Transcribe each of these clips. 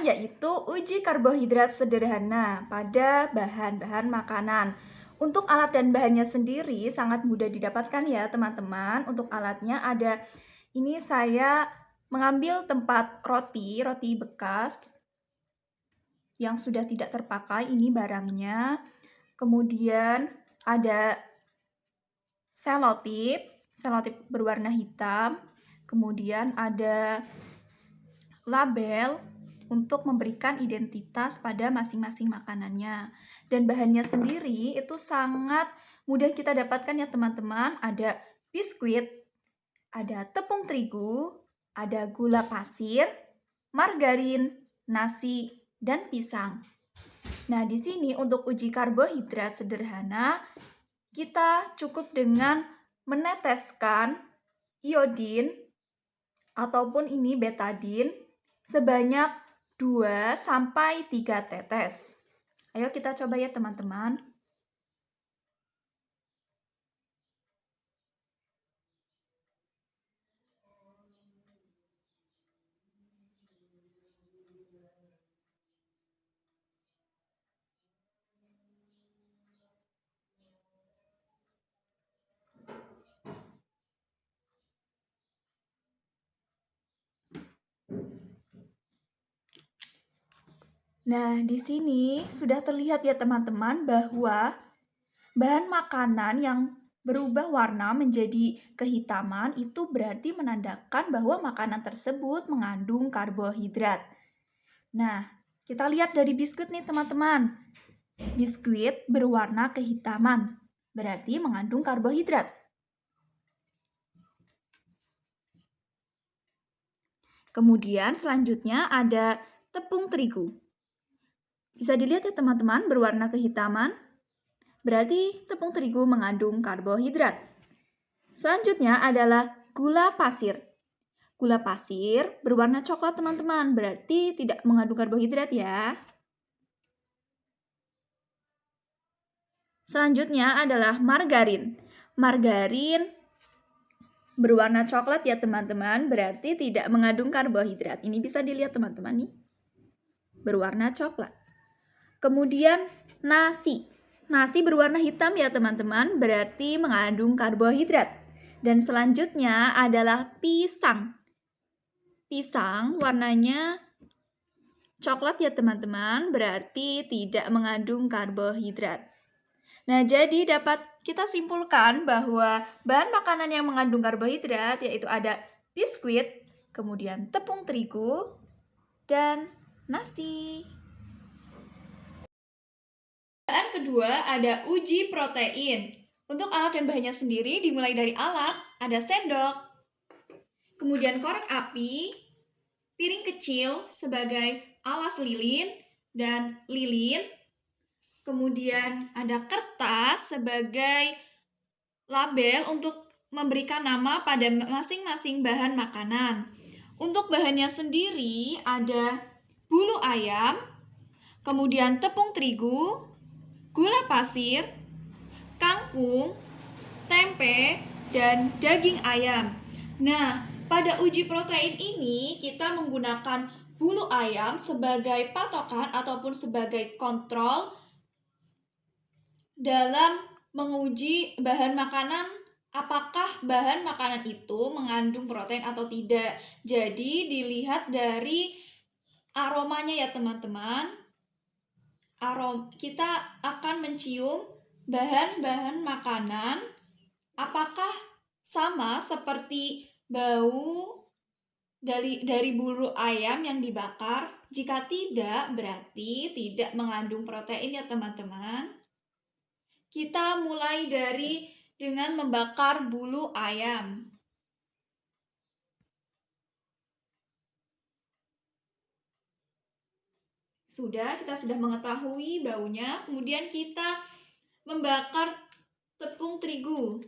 yaitu uji karbohidrat sederhana pada bahan-bahan makanan. Untuk alat dan bahannya sendiri sangat mudah didapatkan ya teman-teman. Untuk alatnya ada, ini saya mengambil tempat roti bekas yang sudah tidak terpakai, ini barangnya. Kemudian ada selotip berwarna hitam. Kemudian ada label untuk memberikan identitas pada masing-masing makanannya. Dan bahannya sendiri itu sangat mudah kita dapatkan ya teman-teman. Ada biskuit, ada tepung terigu, ada gula pasir, margarin, nasi, dan pisang. Nah, di sini untuk uji karbohidrat sederhana, kita cukup dengan meneteskan iodin ataupun ini betadin sebanyak 2-3 tetes. Ayo kita coba ya teman-teman. Nah, di sini sudah terlihat ya teman-teman bahwa bahan makanan yang berubah warna menjadi kehitaman itu berarti menandakan bahwa makanan tersebut mengandung karbohidrat. Nah, kita lihat dari biskuit nih teman-teman. Biskuit berwarna kehitaman, berarti mengandung karbohidrat. Kemudian selanjutnya ada tepung terigu. Bisa dilihat ya teman-teman, berwarna kehitaman, berarti tepung terigu mengandung karbohidrat. Selanjutnya adalah gula pasir. Gula pasir berwarna coklat teman-teman, berarti tidak mengandung karbohidrat ya. Selanjutnya adalah margarin. Margarin berwarna coklat ya teman-teman, berarti tidak mengandung karbohidrat. Ini bisa dilihat teman-teman nih, berwarna coklat. Kemudian nasi. Nasi berwarna hitam ya teman-teman, berarti mengandung karbohidrat. Dan selanjutnya adalah pisang. Pisang warnanya coklat ya teman-teman, berarti tidak mengandung karbohidrat. Nah, jadi dapat kita simpulkan bahwa bahan makanan yang mengandung karbohidrat yaitu ada biskuit, kemudian tepung terigu, dan nasi. Bahan kedua ada uji protein. Untuk alat dan bahannya sendiri dimulai dari alat, ada sendok, kemudian korek api, piring kecil sebagai alas lilin dan lilin, kemudian ada kertas sebagai label untuk memberikan nama pada masing-masing bahan makanan. Untuk bahannya sendiri ada bulu ayam, kemudian tepung terigu, gula pasir, kangkung, tempe, dan daging ayam. Nah, pada uji protein ini kita menggunakan bulu ayam sebagai patokan ataupun sebagai kontrol dalam menguji bahan makanan, apakah bahan makanan itu mengandung protein atau tidak. Jadi dilihat dari aromanya ya teman-teman. Kita akan mencium bahan-bahan makanan apakah sama seperti bau dari bulu ayam yang dibakar. Jika tidak, berarti tidak mengandung protein ya teman-teman. Kita mulai dengan membakar bulu ayam. Kita sudah mengetahui baunya, kemudian kita membakar tepung terigu.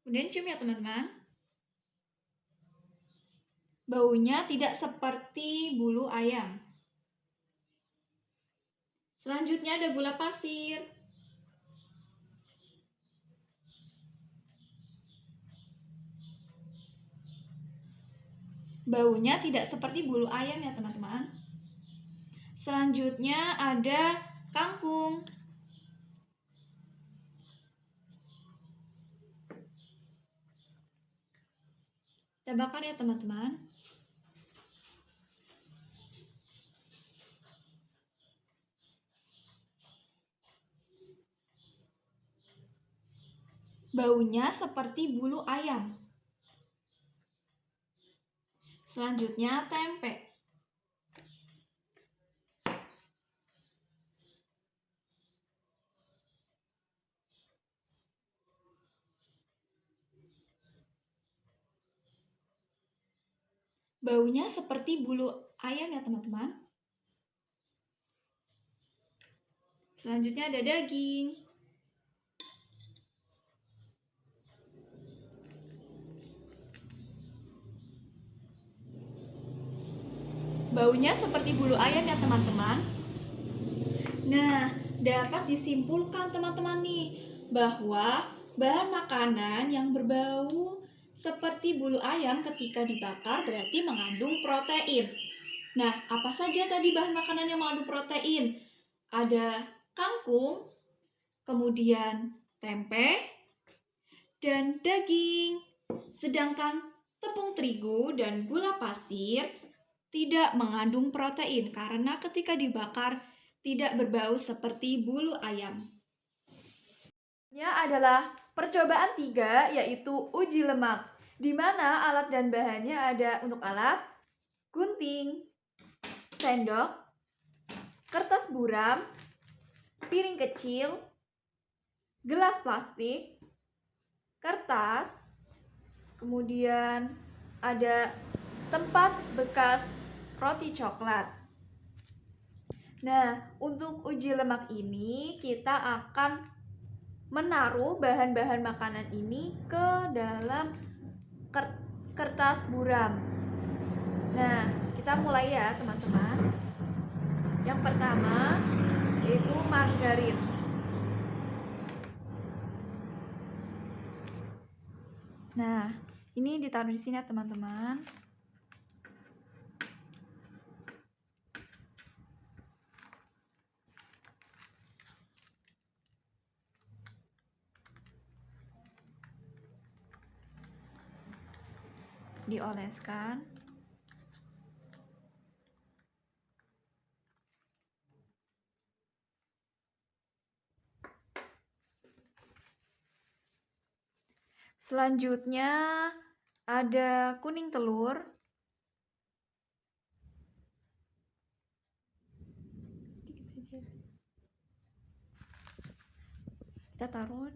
Kemudian cium ya teman-teman. Baunya tidak seperti bulu ayam. Selanjutnya ada gula pasir. Baunya tidak seperti bulu ayam ya teman-teman. Selanjutnya ada kangkung. Kita bakar ya teman-teman. Baunya seperti bulu ayam. Selanjutnya tempe. Baunya seperti bulu ayam ya teman-teman. Selanjutnya ada daging. Baunya seperti bulu ayam ya teman-teman. Nah, dapat disimpulkan teman-teman nih bahwa bahan makanan yang berbau seperti bulu ayam ketika dibakar berarti mengandung protein. Nah, apa saja tadi bahan makanan yang mengandung protein? Ada kangkung, kemudian tempe, dan daging. Sedangkan tepung terigu dan gula pasir tidak mengandung protein karena ketika dibakar tidak berbau seperti bulu ayam. Ini adalah percobaan 3 yaitu uji lemak, di mana alat dan bahannya ada untuk alat gunting, sendok, kertas buram, piring kecil, gelas plastik, kertas, kemudian ada tempat bekas roti coklat. Nah, untuk uji lemak ini kita akan menaruh bahan-bahan makanan ini ke dalam kertas buram. Nah, kita mulai ya teman-teman. Yang pertama yaitu margarin. Nah, ini ditaruh di sini ya teman-teman. Dioleskan. Selanjutnya ada kuning telur. Sedikit saja. Kita taruh.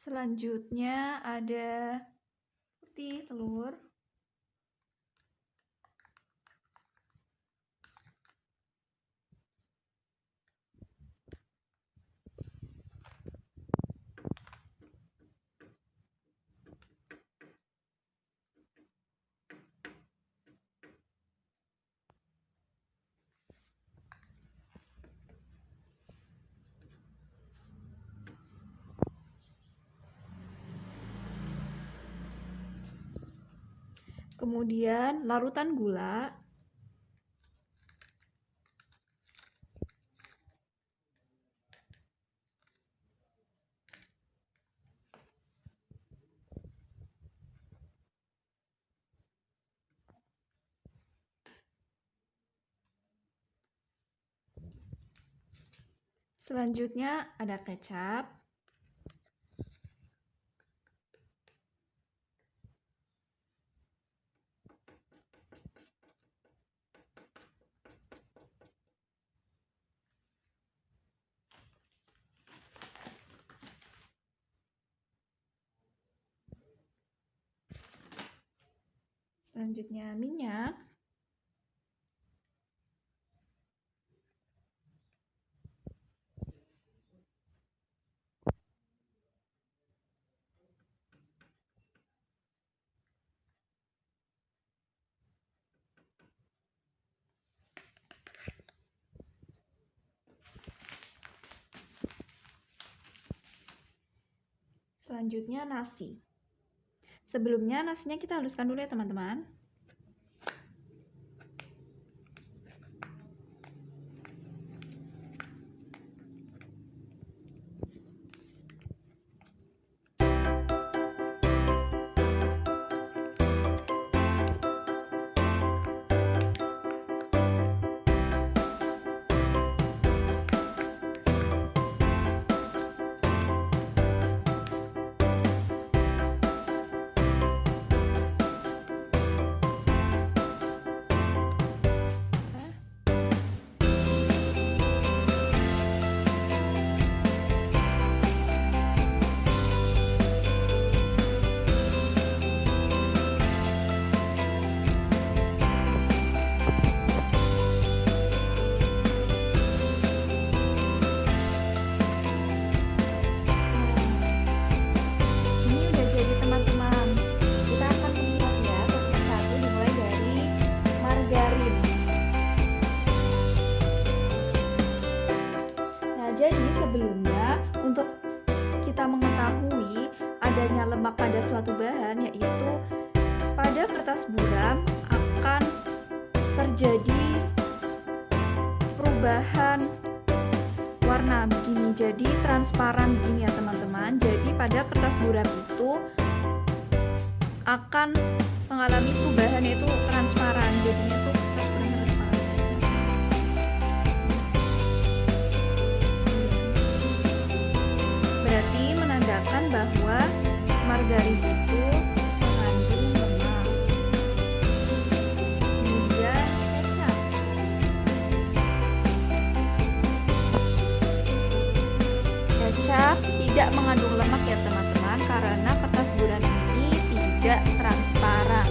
Selanjutnya ada putih telur. Kemudian larutan gula. Selanjutnya ada kecap. Selanjutnya minyak. Selanjutnya nasi. Sebelumnya nasinya kita haluskan dulu ya teman-teman. Jadi sebelumnya untuk kita mengetahui adanya lemak pada suatu bahan, yaitu pada kertas buram akan terjadi perubahan warna begini, jadi transparan begini ya teman-teman. Jadi pada kertas buram itu akan mengalami perubahan yaitu transparan, jadinya tuh kertas buramnya transparan. Berarti menandakan bahwa margarin itu mengandung lemak. Kemudian kecap. Kecap tidak mengandung lemak ya teman-teman, karena kertas buram ini tidak transparan.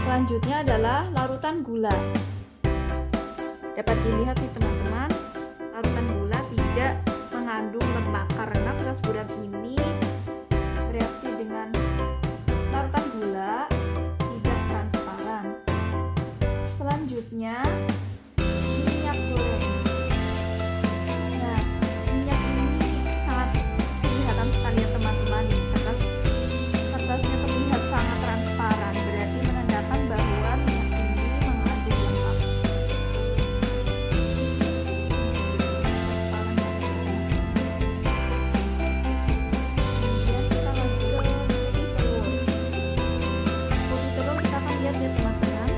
Selanjutnya adalah larutan gula. Dapat dilihat nih teman-teman, larutan gula tidak mengandung lemak karena kertas buram ini bereaksi dengan larutan gula tidak transparan. Selanjutnya minyak goreng. Nah, minyak ini sangat kelihatan sekali ya teman-teman. Kertasnya terlihat sangat transparan, berarti menandakan bahwa minyak ini mengandung lemak. Kemudian kita lanjut ke putih telur. Putih telur kita akan lihat ya teman-teman.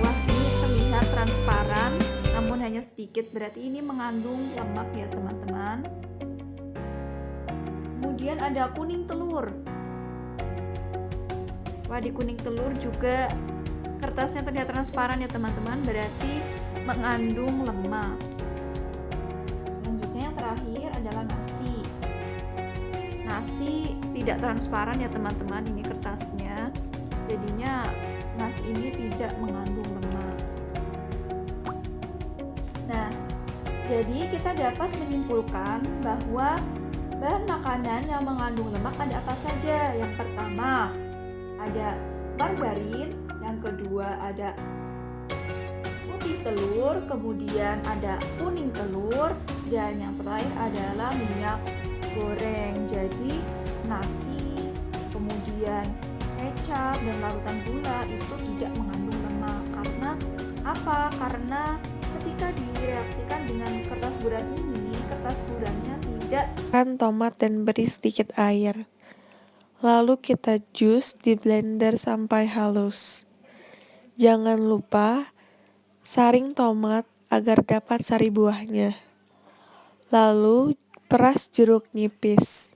Wah, ini terlihat transparan, namun hanya sedikit, berarti ini mengandung lemak ya teman-teman. Kemudian ada kuning telur. Wah, di kuning telur juga kertasnya terlihat transparan ya teman-teman, berarti mengandung lemak. Selanjutnya yang terakhir adalah nasi. Nasi tidak transparan ya teman-teman, ini kertasnya. Jadinya nasi ini tidak mengandung lemak. Nah, jadi kita dapat menyimpulkan bahwa bahan makanan yang mengandung lemak ada apa saja? Yang pertama, ada margarin, yang kedua ada putih telur, kemudian ada kuning telur, dan yang terakhir adalah minyak goreng. Jadi nasi, kemudian kecap dan larutan gula itu tidak mengandung lemak. Karena apa? Karena ketika direaksikan dengan kertas buram ini, kertas buramnya tidak tomat dan beri sedikit air. Lalu kita jus di blender sampai halus. Jangan lupa saring tomat agar dapat sari buahnya. Lalu peras jeruk nipis.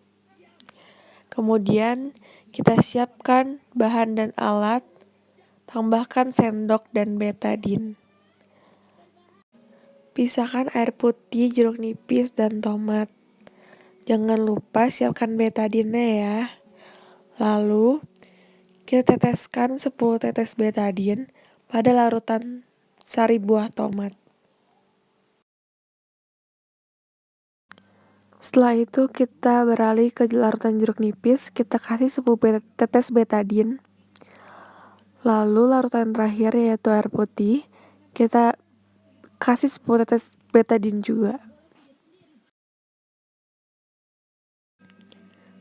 Kemudian kita siapkan bahan dan alat, tambahkan sendok dan betadine. Pisahkan air putih, jeruk nipis, dan tomat. Jangan lupa siapkan betadine ya. Lalu kita teteskan 10 tetes betadine pada larutan sari buah tomat. Setelah itu kita beralih ke larutan jeruk nipis, kita kasih 10 tetes betadine. Lalu larutan terakhir yaitu air putih, kita kasih 10 tetes betadine juga.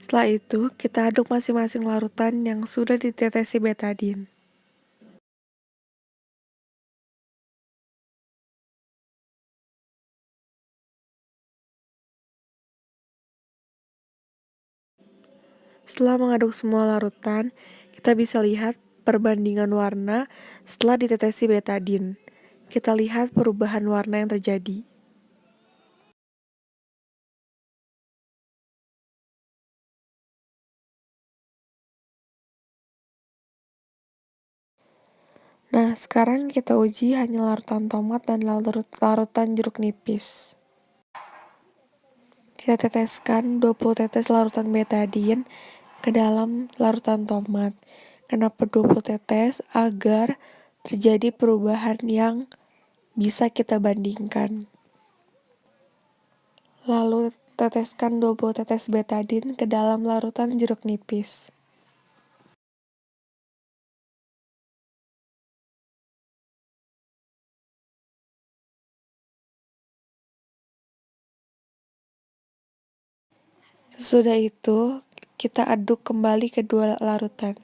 Setelah itu, kita aduk masing-masing larutan yang sudah ditetesi betadine. Setelah mengaduk semua larutan, kita bisa lihat perbandingan warna setelah ditetesi betadine. Kita lihat perubahan warna yang terjadi. Nah, sekarang kita uji hanya larutan tomat dan larutan jeruk nipis. Kita teteskan 20 tetes larutan betadine ke dalam larutan tomat. Kenapa 20 tetes? Agar terjadi perubahan yang bisa kita bandingkan. Lalu teteskan 20 tetes betadine ke dalam larutan jeruk nipis. Sesudah itu, kita aduk kembali kedua larutan.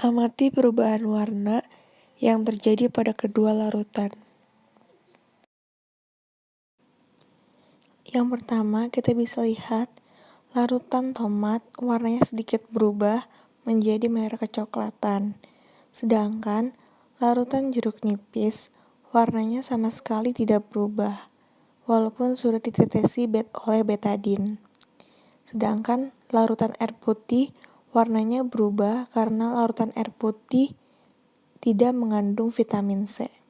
Amati perubahan warna yang terjadi pada kedua larutan. Yang pertama, kita bisa lihat larutan tomat warnanya sedikit berubah menjadi merah kecoklatan. Sedangkan larutan jeruk nipis warnanya sama sekali tidak berubah, walaupun sudah ditetesi oleh betadine. Sedangkan larutan air putih warnanya berubah karena larutan air putih tidak mengandung vitamin C.